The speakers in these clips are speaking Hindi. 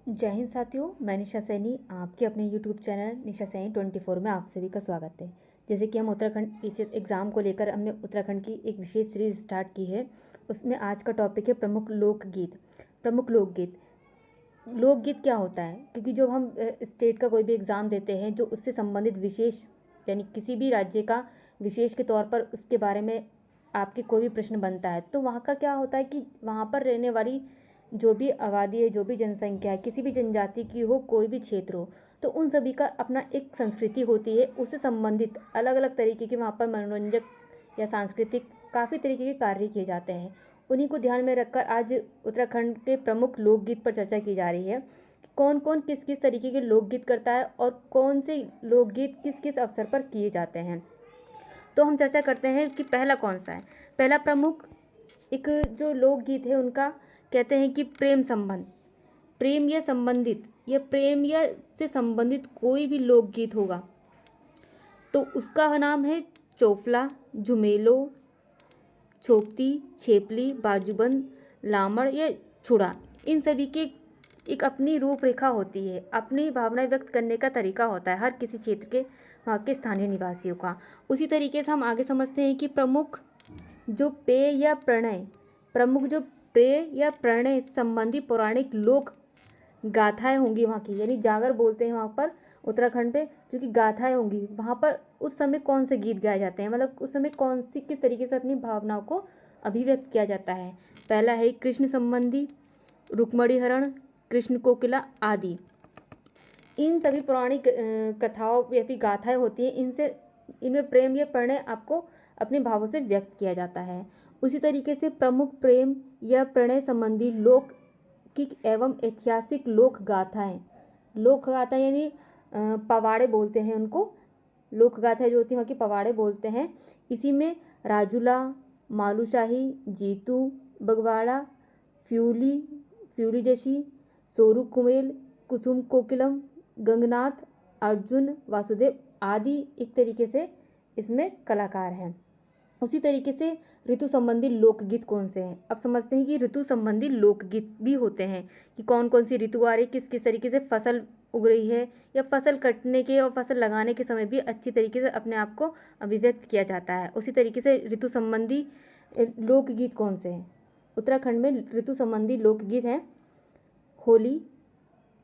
जय हिंद साथियों, मैं निशा सैनी आपके अपने यूट्यूब चैनल निशा सैनी 24 में आप सभी का स्वागत है। जैसे कि हम उत्तराखंड पीसीएस एग्ज़ाम को लेकर हमने उत्तराखंड की एक विशेष सीरीज स्टार्ट की है। उसमें आज का टॉपिक है प्रमुख लोकगीत। प्रमुख लोकगीत लोकगीत क्या होता है? क्योंकि जब हम स्टेट का कोई भी एग्ज़ाम देते हैं, जो उससे संबंधित विशेष यानी किसी भी राज्य का विशेष के तौर पर उसके बारे में आपके कोई भी प्रश्न बनता है, तो वहाँ का क्या होता है कि वहाँ पर रहने वाली जो भी आबादी है, जो भी जनसंख्या है, किसी भी जनजाति की हो, कोई भी क्षेत्र हो, तो उन सभी का अपना एक संस्कृति होती है। उससे संबंधित अलग अलग तरीके के वहाँ पर मनोरंजक या सांस्कृतिक काफ़ी तरीके के कार्य किए जाते हैं। उन्हीं को ध्यान में रखकर आज उत्तराखंड के प्रमुख लोकगीत पर चर्चा की जा रही है। कौन कौन किस किस तरीके के लोकगीत करता है और कौन से लोकगीत किस किस अवसर पर किए जाते हैं। तो हम चर्चा करते हैं कि पहला कौन सा है। पहला प्रमुख एक जो लोकगीत है उनका कहते हैं कि प्रेम संबंध, प्रेम या संबंधित या प्रेम या से संबंधित कोई भी लोकगीत होगा तो उसका नाम है चोफला, झुमेलो, छोपती, छेपली, बाजूबंद, लामड़ या छुड़ा। इन सभी के एक अपनी रूपरेखा होती है, अपनी भावनाएं व्यक्त करने का तरीका होता है हर किसी क्षेत्र के वहाँ के स्थानीय निवासियों का। उसी तरीके से हम आगे समझते हैं कि जो पेय या प्रणय प्रमुख जो प्रेय या प्रणय संबंधी पौराणिक लोक गाथाएं होंगी वहाँ की, यानी जागर बोलते हैं वहाँ पर उत्तराखंड पे, जो कि गाथाएं होंगी वहाँ पर उस समय कौन से गीत गाए जाते हैं, मतलब उस समय कौन सी किस तरीके से अपनी भावनाओं को अभिव्यक्त किया जाता है। पहला है कृष्ण संबंधी, रुक्मणी हरण, कृष्ण कोकिला आदि। इन सभी पौराणिक कथाओं या फिर गाथाएं होती हैं, इनमें प्रेम या प्रणय आपको अपने भावों से व्यक्त किया जाता है। उसी तरीके से प्रमुख प्रेम या प्रणय संबंधी लौकिक एवं ऐतिहासिक लोक गाथा यानी पवाड़े बोलते हैं उनको। लोक गाथा जो होती है वहाँ की पवाड़े बोलते हैं। इसी में राजूला, मालूशाही, जीतू बगवाड़ा, फ्यूली फ्यूली जैसी, सोरू कुमेल, कुसुम कोकिलम, गंगनाथ, अर्जुन, वासुदेव आदि एक तरीके से इसमें कलाकार हैं। उसी तरीके से ऋतु संबंधी लोकगीत कौन से हैं। अब समझते हैं कि ऋतु संबंधी लोकगीत भी होते हैं कि कौन कौन सी ऋतु आ रही, किस किस तरीके से फसल उग रही है, या फसल कटने के और फसल लगाने के समय भी अच्छी तरीके से अपने आप को अभिव्यक्त किया जाता है। उसी तरीके से ऋतु संबंधी लोकगीत कौन से हैं। उत्तराखंड में ऋतु संबंधी लोकगीत हैं होली,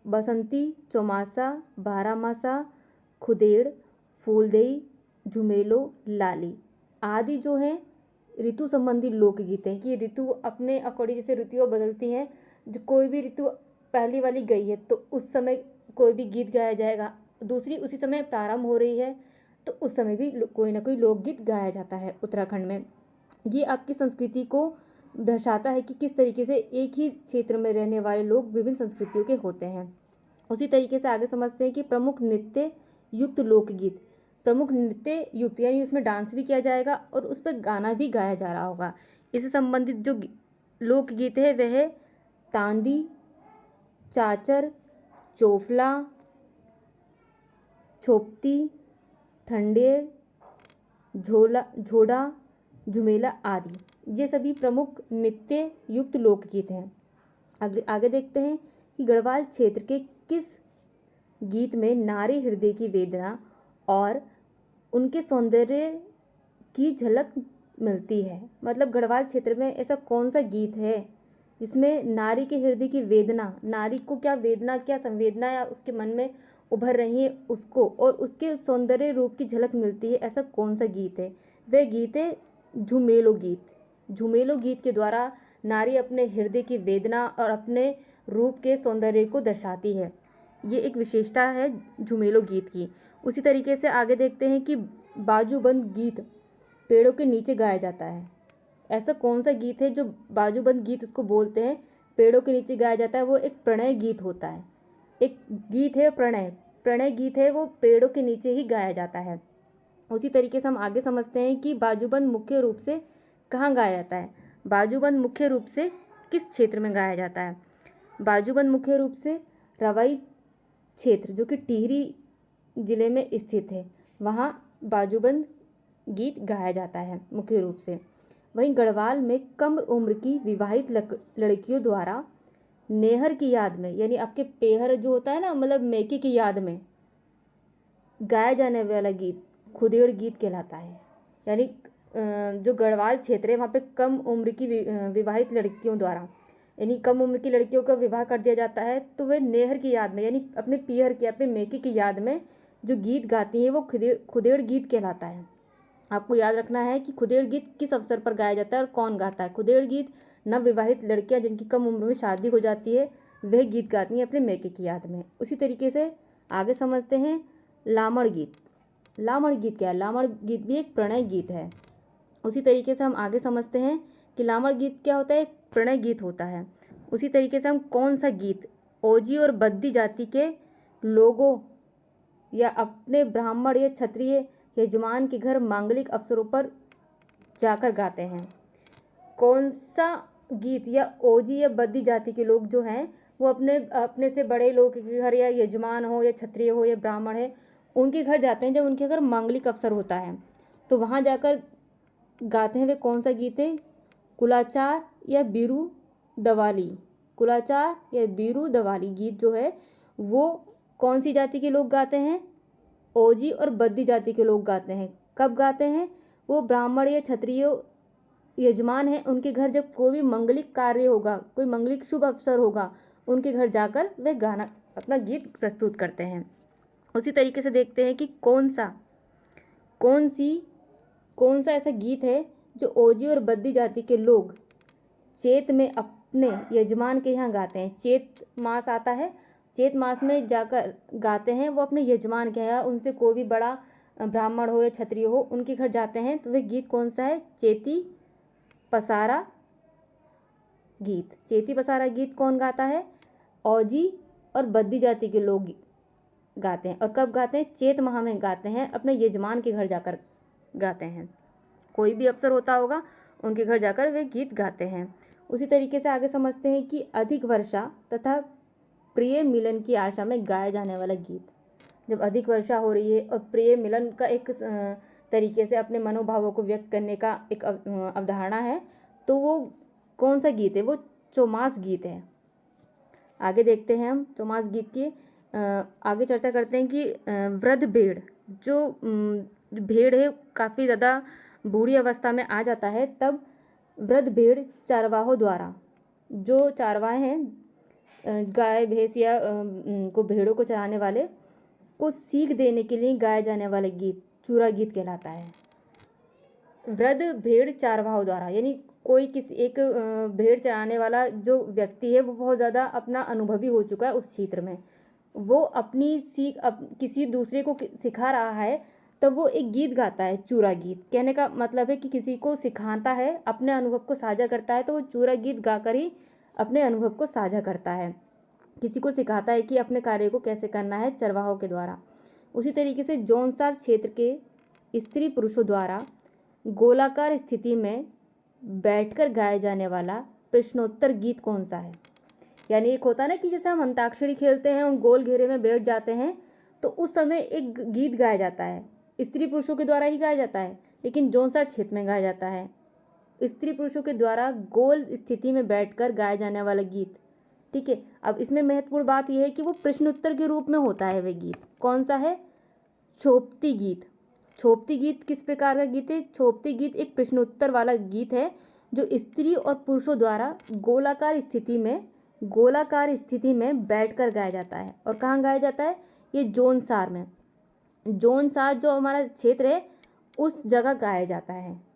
बसंती, चौमासा, बारहमासा, खुदेड़, फूलदेई, झुमेलो, लाली आदि जो हैं ऋतु संबंधी लोकगीत हैं कि ऋतु अपने अकॉर्डिंग जैसे ऋतुएं बदलती हैं, जो कोई भी ऋतु पहली वाली गई है तो उस समय कोई भी गीत गाया जाएगा, दूसरी उसी समय प्रारंभ हो रही है तो उस समय भी कोई ना कोई लोकगीत गाया जाता है उत्तराखंड में। ये आपकी संस्कृति को दर्शाता है कि किस तरीके से एक ही क्षेत्र में रहने वाले लोग विभिन्न संस्कृतियों के होते हैं। उसी तरीके से आगे समझते हैं कि प्रमुख नृत्य युक्त लोकगीत। प्रमुख नृत्य युक्त यानी उसमें डांस भी किया जाएगा और उस पर गाना भी गाया जा रहा होगा। इससे संबंधित जो लोकगीत है वह है तांदी, चाचर, चोफला, छोपती, ठंडे, झोड़ा, झुमेला आदि। ये सभी प्रमुख नृत्य युक्त लोकगीत हैं। आगे देखते हैं कि गढ़वाल क्षेत्र के किस गीत में नारी हृदय की वेदना और उनके सौंदर्य की झलक मिलती है। मतलब गढ़वाल क्षेत्र में ऐसा कौन सा गीत है जिसमें नारी के हृदय की वेदना, नारी को क्या वेदना, क्या संवेदना या उसके मन में उभर रही है उसको और उसके सौंदर्य रूप की झलक मिलती है, ऐसा कौन सा गीत है। वह गीत है झुमेलो गीत। झुमेलो गीत के द्वारा नारी अपने हृदय की वेदना और अपने रूप के सौंदर्य को दर्शाती है। ये एक विशेषता है झुमेलो गीत की। उसी तरीके से आगे देखते हैं कि बाजूबंद गीत पेड़ों के नीचे गाया जाता है। ऐसा कौन सा गीत है जो बाजूबंद गीत उसको बोलते हैं, पेड़ों के नीचे गाया जाता है। वो एक प्रणय गीत होता है। एक गीत है प्रणय गीत है, वो पेड़ों के नीचे ही गाया जाता है। उसी तरीके से हम आगे समझते हैं कि बाजूबंद मुख्य रूप से कहाँ गाया जाता है। बाजूबंद मुख्य रूप से किस क्षेत्र में गाया जाता है। बाजूबंद मुख्य रूप से रवई क्षेत्र जो कि टिहरी जिले में स्थित है, वहाँ बाजूबंद गीत गाया जाता है मुख्य रूप से। वहीं गढ़वाल में कम उम्र की विवाहित लड़कियों द्वारा नेहर की याद में, यानी आपके पेहर जो होता है ना, मतलब मेके की याद में गाया जाने वाला गीत खुदेड़ गीत कहलाता है। यानी जो गढ़वाल क्षेत्र है वहाँ पे कम उम्र की विवाहित लड़कियों द्वारा, यानी कम उम्र की लड़कियों का विवाह कर दिया जाता है, तो वे नेहर की याद में, यानी अपने पीहर की, अपने मेके की याद में जो गीत गाती हैं वो खुदेड़ गीत कहलाता है। आपको याद रखना है कि खुदेड़ गीत किस अवसर पर गाया जाता है और कौन गाता है। खुदेड़ गीत नवविवाहित लड़कियां जिनकी कम उम्र में शादी हो जाती है वह गीत गाती हैं अपने मेके की याद में। उसी तरीके से आगे समझते हैं लामड़ गीत। लामड़ गीत क्या है? लामड़ गीत भी एक प्रणय गीत है। उसी तरीके से हम आगे समझते हैं कि लामड़ गीत क्या होता है? एक प्रणय गीत होता है। उसी तरीके से हम कौन सा गीत ओजी और बद्दी जाति के लोगों या अपने ब्राह्मण या क्षत्रिय यजमान के घर मांगलिक अवसरों पर जाकर गाते हैं? कौन सा गीत या ओजी या बद्दी जाति के लोग जो हैं वो अपने अपने से बड़े लोग के घर, या यजमान हो या क्षत्रिय हो या ब्राह्मण है, उनके घर जाते हैं जब उनके घर मांगलिक अवसर होता है, तो वहाँ जाकर गाते हैं। वे कौन सा गीत है? कुलाचार या बीरू दवाली। कुलाचार या बीरू दवाली गीत जो है वो कौन सी जाति के लोग गाते हैं? ओजी और बद्दी जाति के लोग गाते हैं। कब गाते हैं? वो ब्राह्मण या क्षत्रिय यजमान है उनके घर जब कोई भी मंगलिक कार्य होगा, कोई मंगलिक शुभ अवसर होगा, उनके घर जाकर वे गाना अपना गीत प्रस्तुत करते हैं। उसी तरीके से देखते हैं कि कौन सा ऐसा गीत है जो ओजी और बद्दी जाति के लोग चैत में अपने यजमान के यहाँ गाते हैं। चैत मास आता है, चैत मास में जाकर गाते हैं वो अपने यजमान के यहाँ, उनसे कोई भी बड़ा ब्राह्मण हो या क्षत्रिय हो उनके घर जाते हैं, तो वह गीत कौन सा है? चैती पसारा गीत। चैती पसारा गीत कौन गाता है? ओजी और बद्दी जाति के लोग गाते हैं। और कब गाते हैं? चैत माह में गाते हैं, अपने यजमान के घर जाकर गाते हैं। कोई भी अवसर होता होगा उनके घर जाकर वे गीत गाते हैं। उसी तरीके से आगे समझते हैं कि अधिक वर्षा तथा प्रिय मिलन की आशा में गाया जाने वाला गीत। जब अधिक वर्षा हो रही है और प्रिय मिलन का एक तरीके से अपने मनोभावों को व्यक्त करने का एक अवधारणा है, तो वो कौन सा गीत है? वो चौमास गीत है। आगे देखते हैं हम चौमास गीत की आगे चर्चा करते हैं कि वृद्ध भेड़, जो भेड़ है काफ़ी ज़्यादा बूढ़ी अवस्था में आ जाता है, तब वृद्ध भेड़ चारवाहों द्वारा, जो चारवाहे हैं गाय भैंस या को भेड़ों को चराने वाले को सीख देने के लिए गाया जाने वाला गीत चूरा गीत कहलाता है। वृद्ध भेड़ चारवाहों द्वारा, यानी कोई किसी एक भेड़ चराने वाला जो व्यक्ति है वो बहुत ज़्यादा अपना अनुभवी हो चुका है उस क्षेत्र में, वो अपनी सीख किसी दूसरे को सिखा रहा है, तब वो एक गीत गाता है चूरा गीत। कहने का मतलब है कि किसी को सिखाता है, अपने अनुभव को साझा करता है, तो वो चूरा गीत गाकर ही अपने अनुभव को साझा करता है, किसी को सिखाता है कि अपने कार्य को कैसे करना है चरवाहों के द्वारा। उसी तरीके से जौनसार क्षेत्र के स्त्री पुरुषों द्वारा गोलाकार स्थिति में बैठकर गाया जाने वाला प्रश्नोत्तर गीत कौन सा है? यानी एक होता है ना कि जैसे हम अंताक्षरी खेलते हैं, हम गोल घेरे में बैठ जाते हैं, तो उस समय एक गीत गाया जाता है, स्त्री पुरुषों के द्वारा ही गाया जाता है, लेकिन जौनसार क्षेत्र में गाया जाता है स्त्री पुरुषों के द्वारा गोल स्थिति में बैठकर गाया जाने वाला गीत। ठीक है, अब इसमें महत्वपूर्ण बात यह है कि वो प्रश्नोत्तर के रूप में होता है। वह गीत कौन सा है? छोपती गीत। छोपती गीत किस प्रकार का गीत है? छोपती गीत एक प्रश्नोत्तर वाला गीत है जो स्त्री और पुरुषों द्वारा गोलाकार स्थिति में बैठकर गाया जाता है। और कहाँ गाया जाता है? ये जौनसार में। जौनसार जो हमारा क्षेत्र है उस जगह गाया जाता है।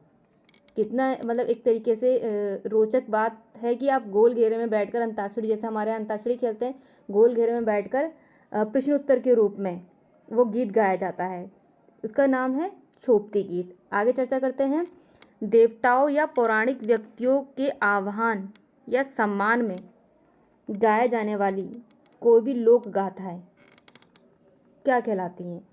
कितना मतलब एक तरीके से रोचक बात है कि आप गोल घेरे में बैठकर अंताक्षरी, जैसे हमारे यहाँ अंताक्षरी खेलते हैं, गोल घेरे में बैठकर प्रश्न उत्तर के रूप में वो गीत गाया जाता है। उसका नाम है छोपती गीत। आगे चर्चा करते हैं। देवताओं या पौराणिक व्यक्तियों के आह्वान या सम्मान में गाया जाने वाली कोई भी लोक गाथाएं क्या कहलाती हैं?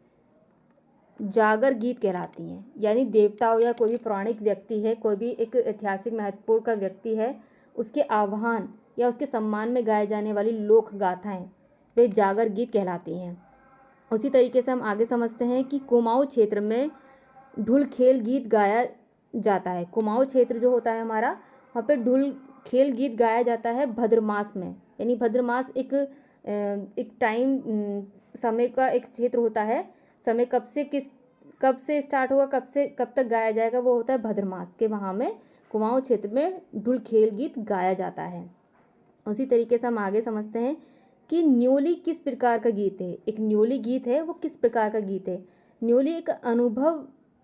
जागर गीत कहलाती हैं। यानी देवताओं या कोई भी पौराणिक व्यक्ति है, कोई भी एक ऐतिहासिक महत्वपूर्ण का व्यक्ति है, उसके आह्वान या उसके सम्मान में गाए जाने वाली लोक गाथाएं वे जागर गीत कहलाती हैं। उसी तरीके से हम आगे समझते हैं कि कुमाऊं क्षेत्र में ढुल खेल गीत गाया जाता है। कुमाऊं क्षेत्र जो होता है हमारा, वहाँ पे ढुल खेल गीत गाया जाता है भद्र मास में, यानी भद्र मास एक टाइम समय का एक क्षेत्र होता है। समय कब से स्टार्ट होगा, कब तक गाया जाएगा, वो होता है भद्र मास के। वहाँ में कुमाऊँ क्षेत्र में ढुलखेल गीत गाया जाता है। उसी तरीके से हम आगे समझते हैं कि न्योली किस प्रकार का गीत है। एक न्योली गीत है वो किस प्रकार का गीत है। न्योली एक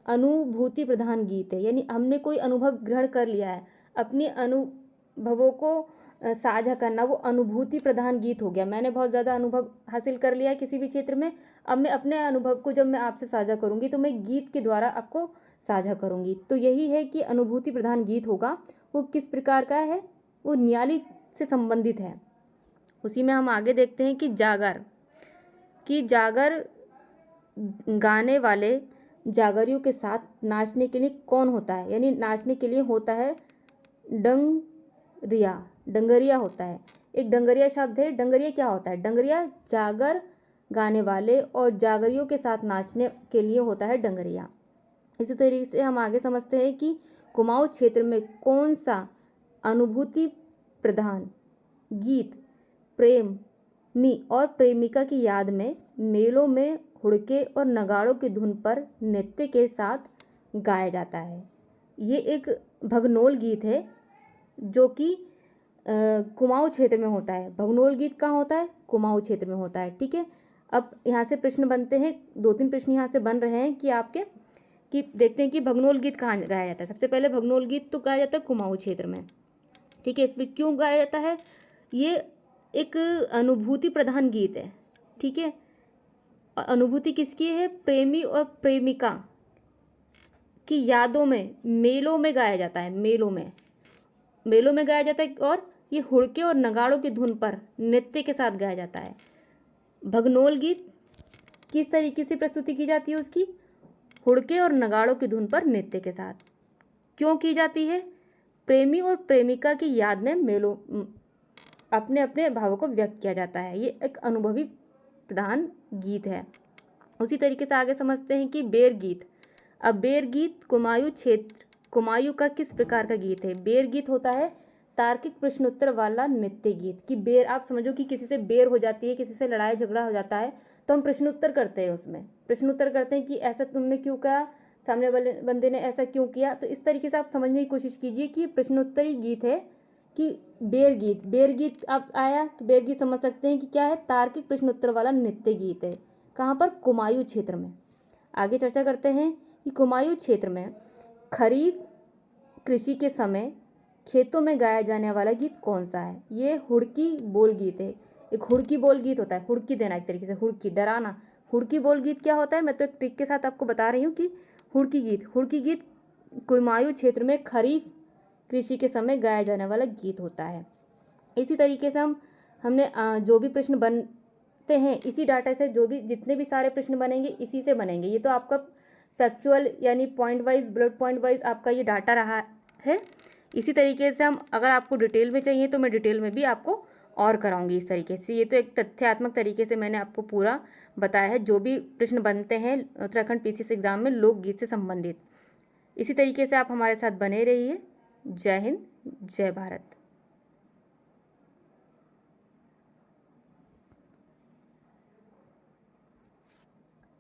अनुभूति प्रधान गीत है, यानी हमने कोई अनुभव ग्रहण कर लिया है, अपने अनुभवों को साझा करना, वो अनुभूति प्रधान गीत हो गया। मैंने बहुत ज़्यादा अनुभव हासिल कर लिया है किसी भी क्षेत्र में, अब मैं अपने अनुभव को जब मैं आपसे साझा करूँगी तो मैं गीत के द्वारा आपको साझा करूँगी। तो यही है कि अनुभूति प्रधान गीत होगा, वो किस प्रकार का है, वो न्याली से संबंधित है। उसी में हम आगे देखते हैं कि जागर गाने वाले जागरियों के साथ नाचने के लिए कौन होता है, यानी नाचने के लिए होता है डंगरिया होता है। एक डंगरिया शब्द है। डंगरिया क्या होता है? डंगरिया जागर गाने वाले और जागरियों के साथ नाचने के लिए होता है डंगरिया। इसी तरीके से हम आगे समझते हैं कि कुमाऊँ क्षेत्र में कौन सा अनुभूति प्रधान गीत प्रेमी और प्रेमिका की याद में मेलों में हुड़के और नगाड़ों की धुन पर नृत्य के साथ गाया जाता है। ये एक भगनोल गीत है जो कि कुमाऊँ क्षेत्र में होता है। भगनोल गीत कहाँ होता है? कुमाऊँ क्षेत्र में होता है। ठीक है, अब यहाँ से प्रश्न बनते हैं, 2-3 प्रश्न यहाँ से बन रहे हैं कि देखते हैं कि भगनोल गीत कहाँ गाया जाता है। सबसे पहले भगनोल गीत तो गाया जाता है कुमाऊँ क्षेत्र में। ठीक है, फिर क्यों गाया जाता है? ये एक अनुभूति प्रधान गीत है। ठीक है, और अनुभूति किसकी है? प्रेमी और प्रेमिका की यादों में मेलों में गाया जाता है। मेलों में गाया जाता है, और ये हुड़के और नगाड़ों की धुन पर नृत्य के साथ गाया जाता है। भगनोल गीत किस तरीके से प्रस्तुति की जाती है उसकी? हुड़के और नगाड़ों की धुन पर नृत्य के साथ। क्यों की जाती है? प्रेमी और प्रेमिका की याद में मेलों अपने अपने भावों को व्यक्त किया जाता है। ये एक अनुभवी प्रधान गीत है। उसी तरीके से आगे समझते हैं कि बेर गीत। अब बेर गीत कुमायूं का किस प्रकार का गीत है? बेर गीत होता है तार्किक प्रश्नोत्तर वाला नृत्य गीत। कि बेर, आप समझो कि किसी से बेर हो जाती है, किसी से लड़ाई झगड़ा हो जाता है, तो हम प्रश्नोत्तर करते हैं। उसमें प्रश्नोत्तर करते हैं कि ऐसा तुमने क्यों कहा, सामने वाले बंदे ने ऐसा क्यों किया। तो इस तरीके से आप समझने की कोशिश कीजिए कि प्रश्नोत्तरी गीत है कि बेर गीत आप आया तो बेर गीत समझ सकते हैं कि क्या है? तार्किक प्रश्नोत्तर वाला नृत्य गीत है। कहाँ पर? कुमायूं क्षेत्र में। आगे चर्चा करते हैं कि कुमायूं क्षेत्र में खरीफ कृषि के समय खेतों में गाया जाने वाला गीत कौन सा है? ये हुड़की बोल गीत है। एक हुड़की बोल गीत होता है, हुड़की देना एक तरीके से, हुड़की डराना। हुड़की बोल गीत क्या होता है? मैं तो एक ट्रिक के साथ आपको बता रही हूँ कि हुड़की गीत कुमायूं क्षेत्र में खरीफ कृषि के समय गाया जाने वाला गीत होता है। इसी तरीके से हमने जो भी प्रश्न बनते हैं, इसी डाटा से जितने भी सारे प्रश्न बनेंगे इसी से बनेंगे। ये तो आपका फैक्चुअल यानी point wise, bullet point wise आपका ये डाटा रहा है। इसी तरीके से अगर आपको डिटेल में चाहिए तो मैं डिटेल में भी आपको और कराऊंगी इस तरीके से। ये तो एक तथ्यात्मक तरीके से मैंने आपको पूरा बताया है जो भी प्रश्न बनते हैं उत्तराखंड पीसीएस एग्जाम में लोकगीत से संबंधित। इसी तरीके से आप हमारे साथ बने रहिए। जय हिंद, जय भारत।